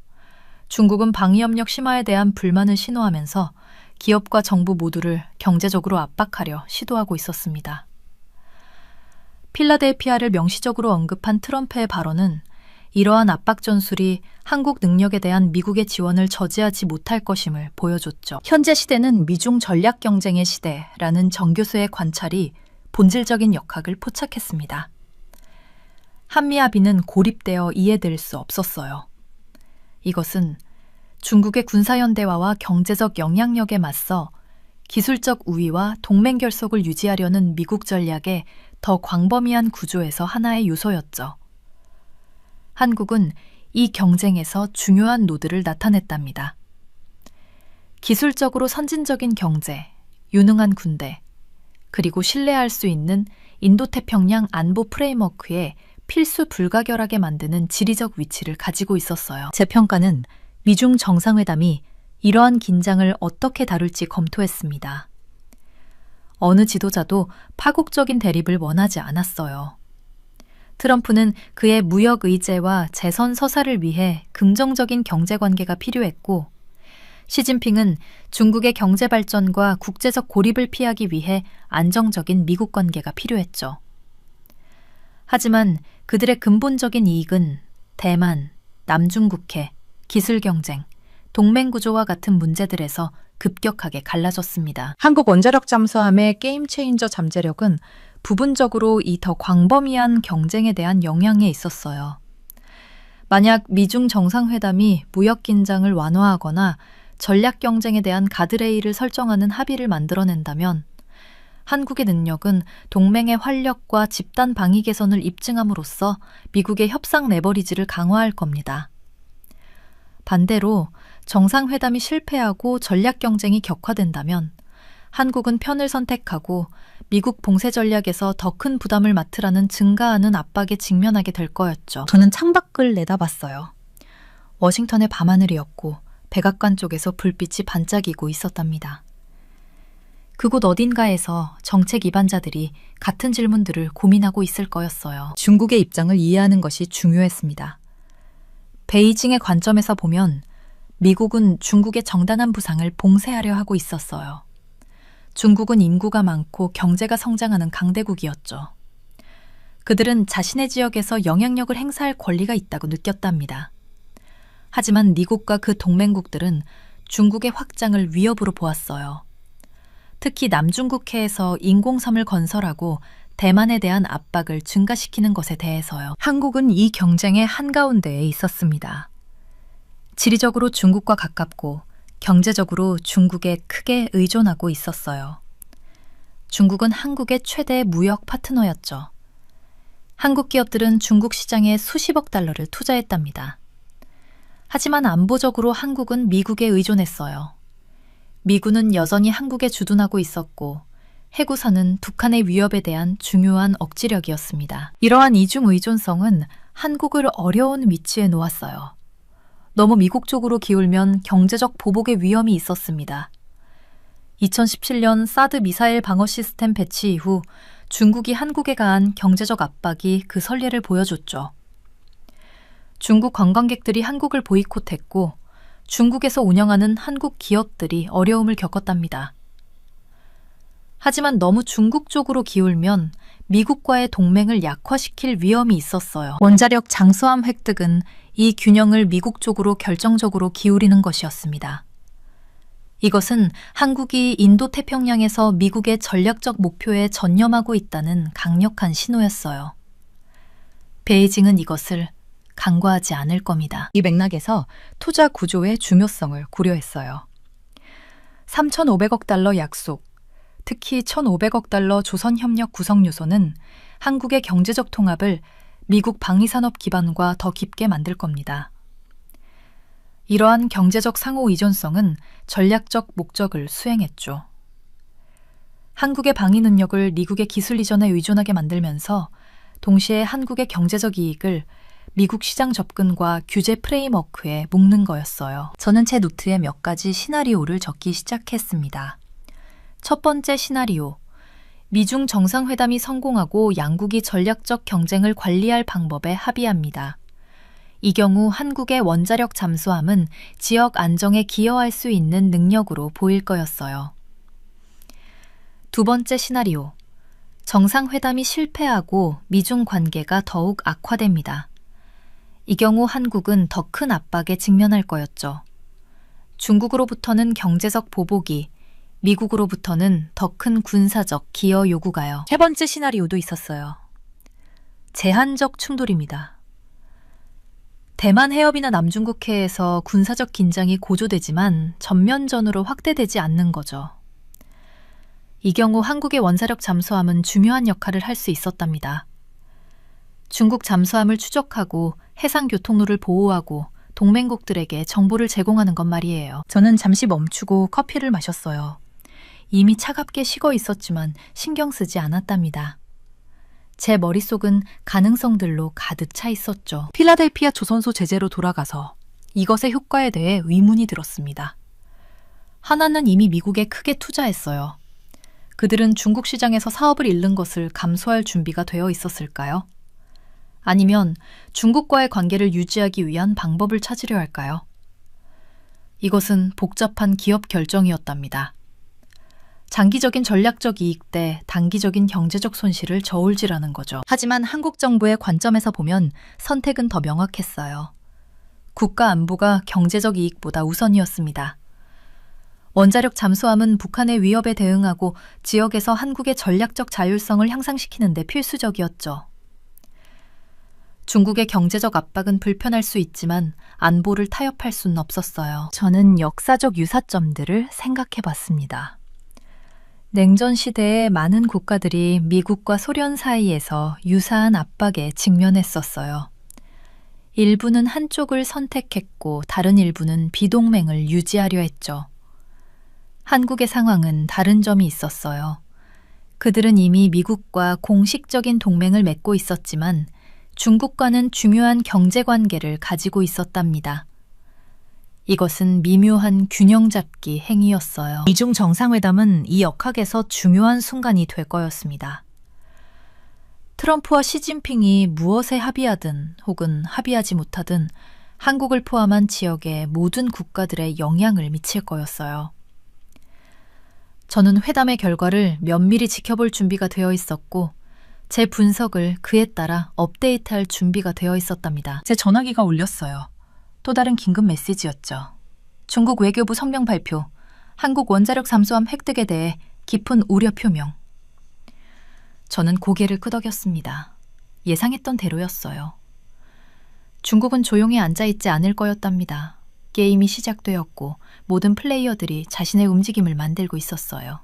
중국은 방위협력 심화에 대한 불만을 신호하면서 기업과 정부 모두를 경제적으로 압박하려 시도하고 있었습니다. 필라델피아를 명시적으로 언급한 트럼프의 발언은 이러한 압박 전술이 한국 능력에 대한 미국의 지원을 저지하지 못할 것임을 보여줬죠. 현재 시대는 미중 전략 경쟁의 시대라는 정 교수의 관찰이 본질적인 역학을 포착했습니다. 한미합의는 고립되어 이해될 수 없었어요. 이것은 중국의 군사현대화와 경제적 영향력에 맞서 기술적 우위와 동맹 결속을 유지하려는 미국 전략의 더 광범위한 구조에서 하나의 요소였죠. 한국은 이 경쟁에서 중요한 노드를 나타냈답니다. 기술적으로 선진적인 경제, 유능한 군대, 그리고 신뢰할 수 있는 인도태평양 안보 프레임워크에 필수 불가결하게 만드는 지리적 위치를 가지고 있었어요. 재평가는 미중 정상회담이 이러한 긴장을 어떻게 다룰지 검토했습니다. 어느 지도자도 파국적인 대립을 원하지 않았어요. 트럼프는 그의 무역 의제와 재선 서사를 위해 긍정적인 경제관계가 필요했고, 시진핑은 중국의 경제 발전과 국제적 고립을 피하기 위해 안정적인 미국 관계가 필요했죠. 하지만 그들의 근본적인 이익은 대만, 남중국해, 기술 경쟁, 동맹 구조와 같은 문제들에서 급격하게 갈라졌습니다. 한국 원자력 잠수함의 게임 체인저 잠재력은 부분적으로 이 더 광범위한 경쟁에 대한 영향에 있었어요. 만약 미중 정상회담이 무역 긴장을 완화하거나 전략 경쟁에 대한 가드레일을 설정하는 합의를 만들어낸다면 한국의 능력은 동맹의 활력과 집단 방위 개선을 입증함으로써 미국의 협상 레버리지를 강화할 겁니다. 반대로 정상회담이 실패하고 전략 경쟁이 격화된다면 한국은 편을 선택하고 미국 봉쇄 전략에서 더 큰 부담을 맡으라는 증가하는 압박에 직면하게 될 거였죠. 저는 창밖을 내다봤어요. 워싱턴의 밤하늘이었고 백악관 쪽에서 불빛이 반짝이고 있었답니다. 그곳 어딘가에서 정책 입안자들이 같은 질문들을 고민하고 있을 거였어요. 중국의 입장을 이해하는 것이 중요했습니다. 베이징의 관점에서 보면 미국은 중국의 정당한 부상을 봉쇄하려 하고 있었어요. 중국은 인구가 많고 경제가 성장하는 강대국이었죠. 그들은 자신의 지역에서 영향력을 행사할 권리가 있다고 느꼈답니다. 하지만 미국과 그 동맹국들은 중국의 확장을 위협으로 보았어요. 특히 남중국해에서 인공섬을 건설하고 대만에 대한 압박을 증가시키는 것에 대해서요. 한국은 이 경쟁의 한가운데에 있었습니다. 지리적으로 중국과 가깝고 경제적으로 중국에 크게 의존하고 있었어요. 중국은 한국의 최대 무역 파트너였죠. 한국 기업들은 중국 시장에 수십억 달러를 투자했답니다. 하지만 안보적으로 한국은 미국에 의존했어요. 미군은 여전히 한국에 주둔하고 있었고 해구선은 북한의 위협에 대한 중요한 억지력이었습니다. 이러한 이중 의존성은 한국을 어려운 위치에 놓았어요. 너무 미국 쪽으로 기울면 경제적 보복의 위험이 있었습니다. 2017년 사드 미사일 방어 시스템 배치 이후 중국이 한국에 가한 경제적 압박이 그 선례를 보여줬죠. 중국 관광객들이 한국을 보이콧했고 중국에서 운영하는 한국 기업들이 어려움을 겪었답니다. 하지만 너무 중국 쪽으로 기울면 미국과의 동맹을 약화시킬 위험이 있었어요. 원자력 잠수함 획득은 이 균형을 미국 쪽으로 결정적으로 기울이는 것이었습니다. 이것은 한국이 인도태평양에서 미국의 전략적 목표에 전념하고 있다는 강력한 신호였어요. 베이징은 이것을 간과하지 않을 겁니다. 이 맥락에서 투자 구조의 중요성을 고려했어요. 3,500억 달러 약속, 특히 1,500억 달러 조선협력 구성 요소는 한국의 경제적 통합을 미국 방위산업 기반과 더 깊게 만들 겁니다. 이러한 경제적 상호 의존성은 전략적 목적을 수행했죠. 한국의 방위 능력을 미국의 기술 이전에 의존하게 만들면서 동시에 한국의 경제적 이익을 미국 시장 접근과 규제 프레임워크에 묶는 거였어요. 저는 제 노트에 몇 가지 시나리오를 적기 시작했습니다. 첫 번째 시나리오, 미중 정상회담이 성공하고 양국이 전략적 경쟁을 관리할 방법에 합의합니다. 이 경우 한국의 원자력 잠수함은 지역 안정에 기여할 수 있는 능력으로 보일 거였어요. 두 번째 시나리오, 정상회담이 실패하고 미중 관계가 더욱 악화됩니다. 이 경우 한국은 더 큰 압박에 직면할 거였죠. 중국으로부터는 경제적 보복이, 미국으로부터는 더 큰 군사적 기여 요구가요. 세 번째 시나리오도 있었어요. 제한적 충돌입니다. 대만 해협이나 남중국해에서 군사적 긴장이 고조되지만 전면전으로 확대되지 않는 거죠. 이 경우 한국의 원사력 잠수함은 중요한 역할을 할 수 있었답니다. 중국 잠수함을 추적하고 해상 교통로를 보호하고 동맹국들에게 정보를 제공하는 것 말이에요. 저는 잠시 멈추고 커피를 마셨어요. 이미 차갑게 식어 있었지만 신경 쓰지 않았답니다. 제 머릿속은 가능성들로 가득 차 있었죠. 필라델피아 조선소 제재로 돌아가서 이것의 효과에 대해 의문이 들었습니다. 하나는 이미 미국에 크게 투자했어요. 그들은 중국 시장에서 사업을 잃는 것을 감수할 준비가 되어 있었을까요? 아니면 중국과의 관계를 유지하기 위한 방법을 찾으려 할까요? 이것은 복잡한 기업 결정이었답니다. 장기적인 전략적 이익 대 단기적인 경제적 손실을 저울질하는 거죠. 하지만 한국 정부의 관점에서 보면 선택은 더 명확했어요. 국가 안보가 경제적 이익보다 우선이었습니다. 원자력 잠수함은 북한의 위협에 대응하고 지역에서 한국의 전략적 자율성을 향상시키는 데 필수적이었죠. 중국의 경제적 압박은 불편할 수 있지만 안보를 타협할 수는 없었어요. 저는 역사적 유사점들을 생각해 봤습니다. 냉전 시대에 많은 국가들이 미국과 소련 사이에서 유사한 압박에 직면했었어요. 일부는 한쪽을 선택했고 다른 일부는 비동맹을 유지하려 했죠. 한국의 상황은 다른 점이 있었어요. 그들은 이미 미국과 공식적인 동맹을 맺고 있었지만 중국과는 중요한 경제관계를 가지고 있었답니다. 이것은 미묘한 균형 잡기 행위였어요. 미중 정상회담은 이 역학에서 중요한 순간이 될 거였습니다. 트럼프와 시진핑이 무엇에 합의하든 혹은 합의하지 못하든 한국을 포함한 지역의 모든 국가들에 영향을 미칠 거였어요. 저는 회담의 결과를 면밀히 지켜볼 준비가 되어 있었고 제 분석을 그에 따라 업데이트할 준비가 되어 있었답니다. 제 전화기가 울렸어요. 또 다른 긴급 메시지였죠. 중국 외교부 성명 발표, 한국 원자력 잠수함 획득에 대해 깊은 우려 표명. 저는 고개를 끄덕였습니다. 예상했던 대로였어요. 중국은 조용히 앉아있지 않을 거였답니다. 게임이 시작되었고 모든 플레이어들이 자신의 움직임을 만들고 있었어요.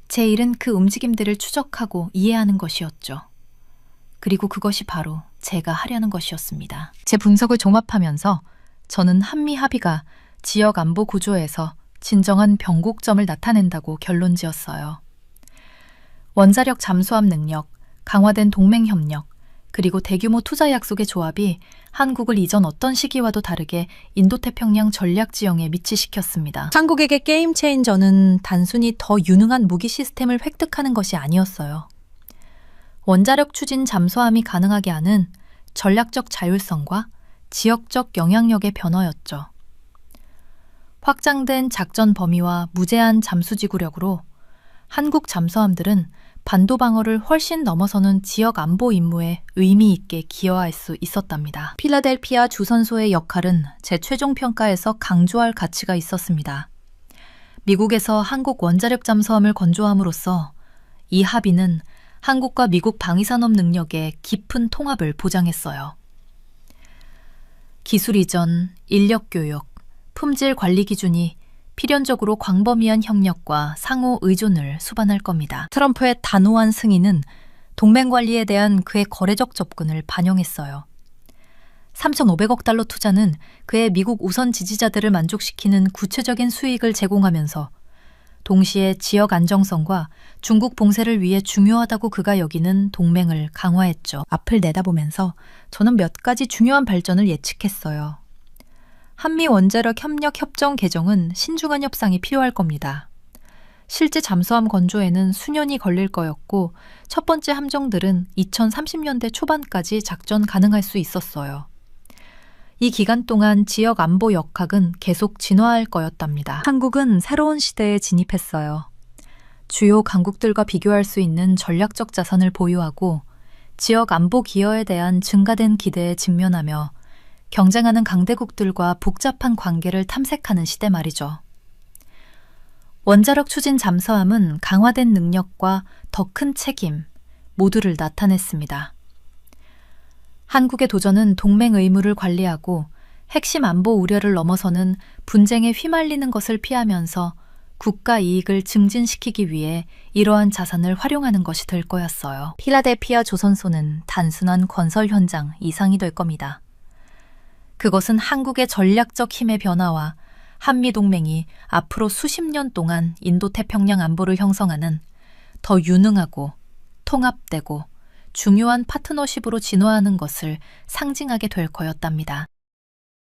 제 일은 그 움직임들을 추적하고 이해하는 것이었죠. 그리고 그것이 바로 제가 하려는 것이었습니다. 제 분석을 종합하면서 저는 한미 합의가 지역 안보 구조에서 진정한 변곡점을 나타낸다고 결론지었어요. 원자력 잠수함 능력, 강화된 동맹 협력, 그리고 대규모 투자 약속의 조합이 한국을 이전 어떤 시기와도 다르게 인도태평양 전략 지형에 위치시켰습니다. 한국에게 게임 체인저는 단순히 더 유능한 무기 시스템을 획득하는 것이 아니었어요. 원자력 추진 잠수함이 가능하게 하는 전략적 자율성과 지역적 영향력의 변화였죠. 확장된 작전 범위와 무제한 잠수지구력으로 한국 잠수함들은 반도 방어를 훨씬 넘어서는 지역 안보 임무에 의미 있게 기여할 수 있었답니다. 필라델피아 주선소의 역할은 제 최종 평가에서 강조할 가치가 있었습니다. 미국에서 한국 원자력 잠수함을 건조함으로써 이 합의는 한국과 미국 방위산업 능력의 깊은 통합을 보장했어요. 기술 이전, 인력 교육, 품질 관리 기준이 필연적으로 광범위한 협력과 상호 의존을 수반할 겁니다. 트럼프의 단호한 승인은 동맹 관리에 대한 그의 거래적 접근을 반영했어요. 3,500억 달러 투자는 그의 미국 우선 지지자들을 만족시키는 구체적인 수익을 제공하면서 동시에 지역 안정성과 중국 봉쇄를 위해 중요하다고 그가 여기는 동맹을 강화했죠. 앞을 내다보면서 저는 몇 가지 중요한 발전을 예측했어요. 한미 원자력 협력 협정 개정은 신중한 협상이 필요할 겁니다. 실제 잠수함 건조에는 수년이 걸릴 거였고 첫 번째 함정들은 2030년대 초반까지 작전 가능할 수 있었어요. 이 기간 동안 지역 안보 역학은 계속 진화할 거였답니다. 한국은 새로운 시대에 진입했어요. 주요 강국들과 비교할 수 있는 전략적 자산을 보유하고 지역 안보 기여에 대한 증가된 기대에 직면하며 경쟁하는 강대국들과 복잡한 관계를 탐색하는 시대 말이죠. 원자력 추진 잠수함은 강화된 능력과 더 큰 책임 모두를 나타냈습니다. 한국의 도전은 동맹 의무를 관리하고 핵심 안보 우려를 넘어서는 분쟁에 휘말리는 것을 피하면서 국가 이익을 증진시키기 위해 이러한 자산을 활용하는 것이 될 거였어요. 필라델피아 조선소는 단순한 건설 현장 이상이 될 겁니다. 그것은 한국의 전략적 힘의 변화와 한미동맹이 앞으로 수십 년 동안 인도태평양 안보를 형성하는 더 유능하고 통합되고 중요한 파트너십으로 진화하는 것을 상징하게 될 거였답니다.